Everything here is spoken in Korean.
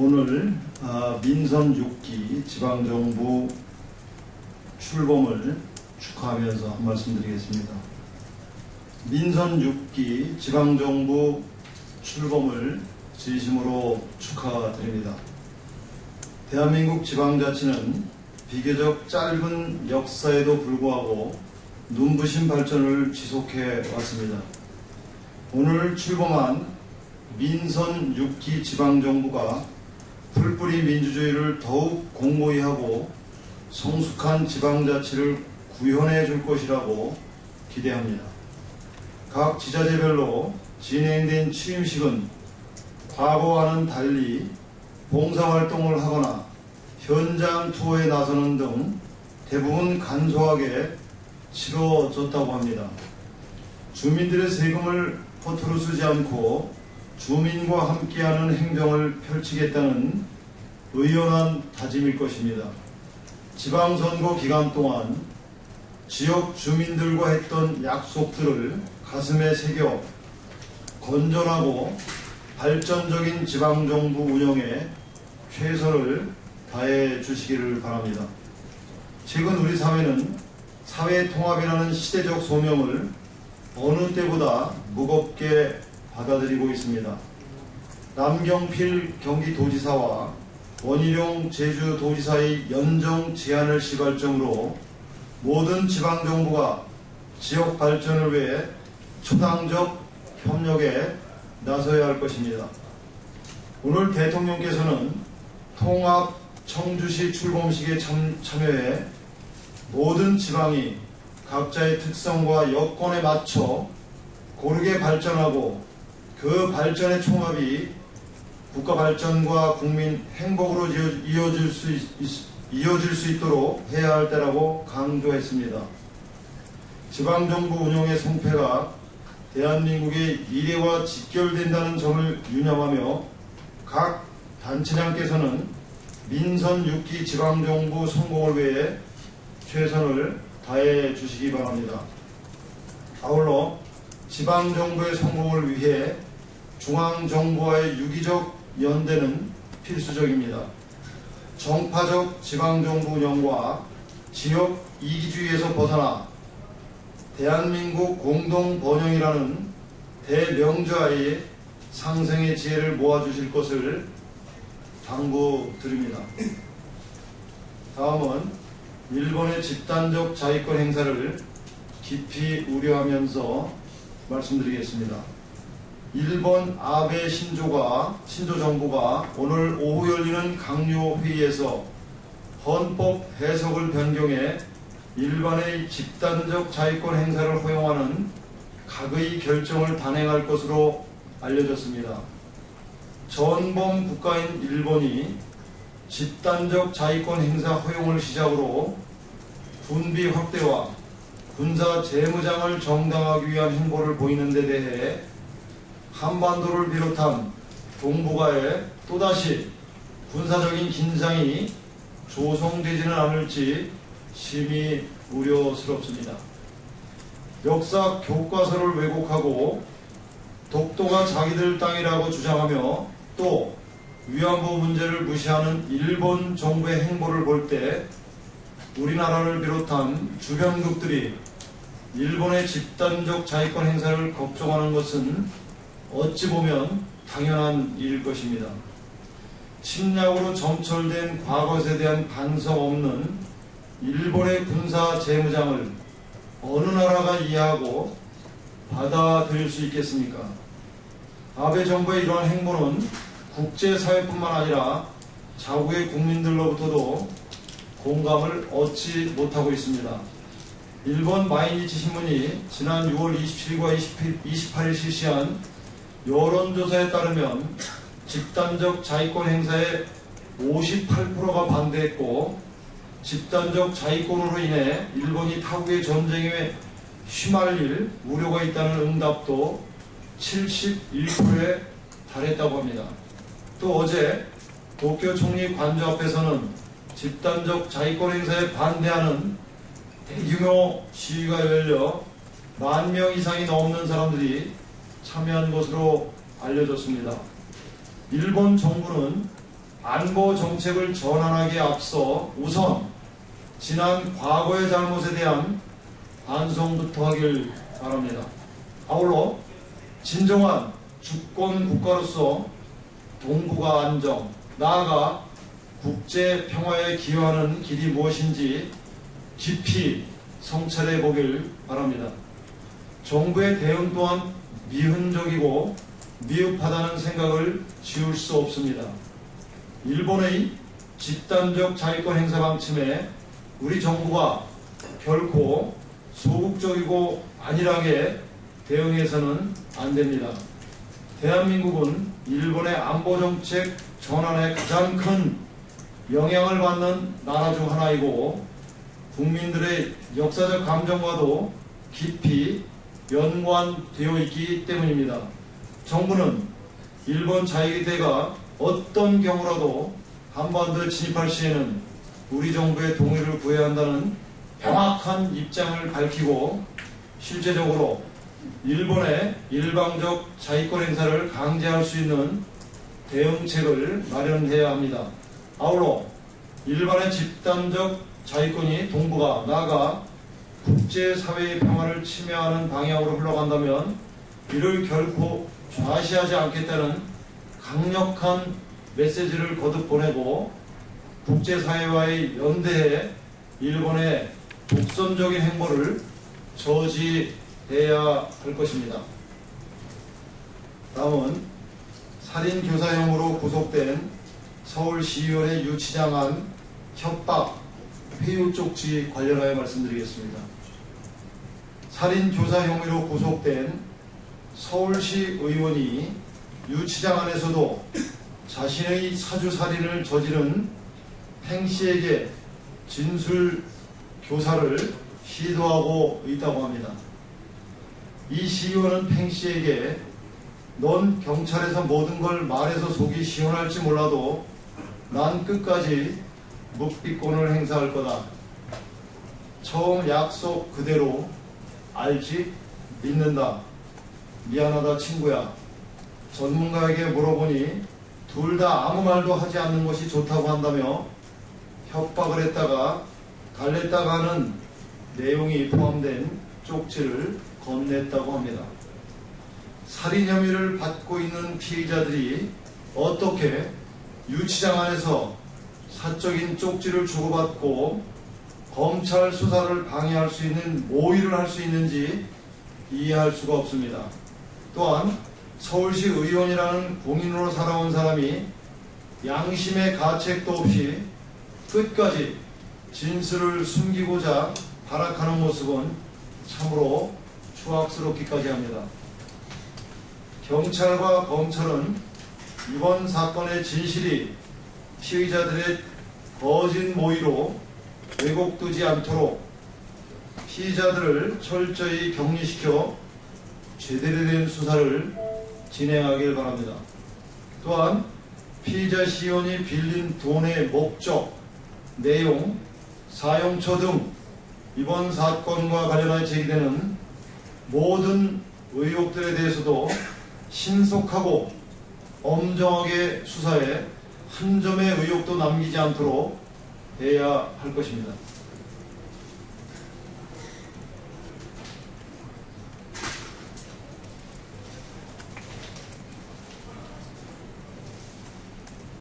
오늘 민선 6기 지방정부 출범을 축하하면서 한 말씀 드리겠습니다. 민선 6기 지방정부 출범을 진심으로 축하드립니다. 대한민국 지방자치는 비교적 짧은 역사에도 불구하고 눈부신 발전을 지속해 왔습니다. 오늘 출범한 민선 6기 지방정부가 풀뿌리 민주주의를 더욱 공고히 하고 성숙한 지방자치를 구현해 줄 것이라고 기대합니다. 각 지자체별로 진행된 취임식은 과거와는 달리 봉사활동을 하거나 현장 투어에 나서는 등 대부분 간소하게 치러졌다고 합니다. 주민들의 세금을 허투루 쓰지 않고 주민과 함께하는 행정을 펼치겠다는 의연한 다짐일 것입니다. 지방선거 기간 동안 지역 주민들과 했던 약속들을 가슴에 새겨 건전하고 발전적인 지방정부 운영에 최선을 다해 주시기를 바랍니다. 최근 우리 사회는 사회통합이라는 시대적 소명을 어느 때보다 무겁게 받아들이고 있습니다. 남경필 경기도지사와 원희룡 제주도지사의 연정 제안을 시발점으로 모든 지방정부가 지역 발전을 위해 초당적 협력에 나서야 할 것입니다. 오늘 대통령께서는 통합 청주시 출범식에 참여해 모든 지방이 각자의 특성과 여건에 맞춰 고르게 발전하고 그 발전의 총합이 국가 발전과 국민 행복으로 이어질 수 있도록 해야 할 때라고 강조했습니다. 지방정부 운영의 성패가 대한민국의 미래와 직결된다는 점을 유념하며 각 단체장께서는 민선 6기 지방정부 성공을 위해 최선을 다해 주시기 바랍니다. 아울러 지방정부의 성공을 위해 중앙정부와의 유기적 연대는 필수적입니다. 정파적 지방정부 운영과 지역 이기주의에서 벗어나 대한민국 공동번영이라는 대명제하에 상생의 지혜를 모아주실 것을 당부드립니다. 다음은 일본의 집단적 자위권 행사를 깊이 우려하면서 말씀드리겠습니다. 일본 아베 신조 정부가 오늘 오후 열리는 강요회의에서 헌법 해석을 변경해 일반의 집단적 자위권 행사를 허용하는 각의 결정을 단행할 것으로 알려졌습니다. 전범 국가인 일본이 집단적 자위권 행사 허용을 시작으로 군비 확대와 군사 재무장을 정당화하기 위한 행보를 보이는 데 대해 한반도를 비롯한 동북아에 또다시 군사적인 긴장이 조성되지는 않을지 심히 우려스럽습니다. 역사 교과서를 왜곡하고 독도가 자기들 땅이라고 주장하며 또 위안부 문제를 무시하는 일본 정부의 행보를 볼 때 우리나라를 비롯한 주변국들이 일본의 집단적 자위권 행사를 걱정하는 것은 어찌 보면 당연한 일일 것입니다. 침략으로 점철된 과거에 대한 반성 없는 일본의 군사 재무장을 어느 나라가 이해하고 받아들일 수 있겠습니까? 아베 정부의 이러한 행보는 국제사회뿐만 아니라 자국의 국민들로부터도 공감을 얻지 못하고 있습니다. 일본 마이니치 신문이 지난 6월 27일과 28일 실시한 여론조사에 따르면 집단적 자위권 행사에 58%가 반대했고 집단적 자위권으로 인해 일본이 타국의 전쟁에 휘말릴 우려가 있다는 응답도 71%에 달했다고 합니다. 또 어제 도쿄 총리 관저 앞에서는 집단적 자위권 행사에 반대하는 대규모 시위가 열려 10,000명 이상이 넘는 사람들이 참여한 것으로 알려졌습니다. 일본 정부는 안보 정책을 전환하기에 앞서 우선 지난 과거의 잘못에 대한 반성부터 하길 바랍니다. 아울러 진정한 주권 국가로서 동북아 안정, 나아가 국제 평화에 기여하는 길이 무엇인지 깊이 성찰해 보길 바랍니다. 정부의 대응 또한 미훈적이고 미흡하다는 생각을 지울 수 없습니다. 일본의 집단적 자위권 행사 방침에 우리 정부가 결코 소극적이고 안일하게 대응해서는 안 됩니다. 대한민국은 일본의 안보정책 전환에 가장 큰 영향을 받는 나라 중 하나이고 국민들의 역사적 감정과도 깊이 연관되어 있기 때문입니다. 정부는 일본 자위대가 어떤 경우라도 한반도에 진입할 시에는 우리 정부의 동의를 구해야 한다는 명확한 입장을 밝히고 실제적으로 일본의 일방적 자위권 행사를 강제할 수 있는 대응책을 마련해야 합니다. 아울러 일본의 집단적 자위권이 동북아, 나아가 국제사회의 평화를 침해하는 방향으로 흘러간다면 이를 결코 좌시하지 않겠다는 강력한 메시지를 거듭 보내고 국제사회와의 연대해 일본의 독선적인 행보를 저지해야 할 것입니다. 다음은 살인교사형으로 구속된 서울시의원의 유치장안 협박 회유 쪽지 관련하여 말씀드리겠습니다. 살인교사 혐의로 구속된 서울시 의원이 유치장 안에서도 자신의 사주살인을 저지른 팽씨에게 진술 교사를 시도하고 있다고 합니다. 이 시의원은 팽씨에게 넌 경찰에서 모든 걸 말해서 속이 시원할지 몰라도 난 끝까지 묵비권을 행사할 거다. 처음 약속 그대로 알지? 믿는다. 미안하다 친구야. 전문가에게 물어보니 둘 다 아무 말도 하지 않는 것이 좋다고 한다며 협박을 했다가 달랬다가 하는 내용이 포함된 쪽지를 건넸다고 합니다. 살인 혐의를 받고 있는 피의자들이 어떻게 유치장 안에서 사적인 쪽지를 주고받고 검찰 수사를 방해할 수 있는 모의를 할 수 있는지 이해할 수가 없습니다. 또한 서울시 의원이라는 공인으로 살아온 사람이 양심의 가책도 없이 끝까지 진술을 숨기고자 발악하는 모습은 참으로 추악스럽기까지 합니다. 경찰과 검찰은 이번 사건의 진실이 피의자들의 거짓 모의로 왜곡되지 않도록 피의자들을 철저히 격리시켜 제대로 된 수사를 진행하길 바랍니다. 또한 피의자 시의원이 빌린 돈의 목적, 내용, 사용처 등 이번 사건과 관련하여 제기되는 모든 의혹들에 대해서도 신속하고 엄정하게 수사해 한 점의 의혹도 남기지 않도록 해야 할 것입니다.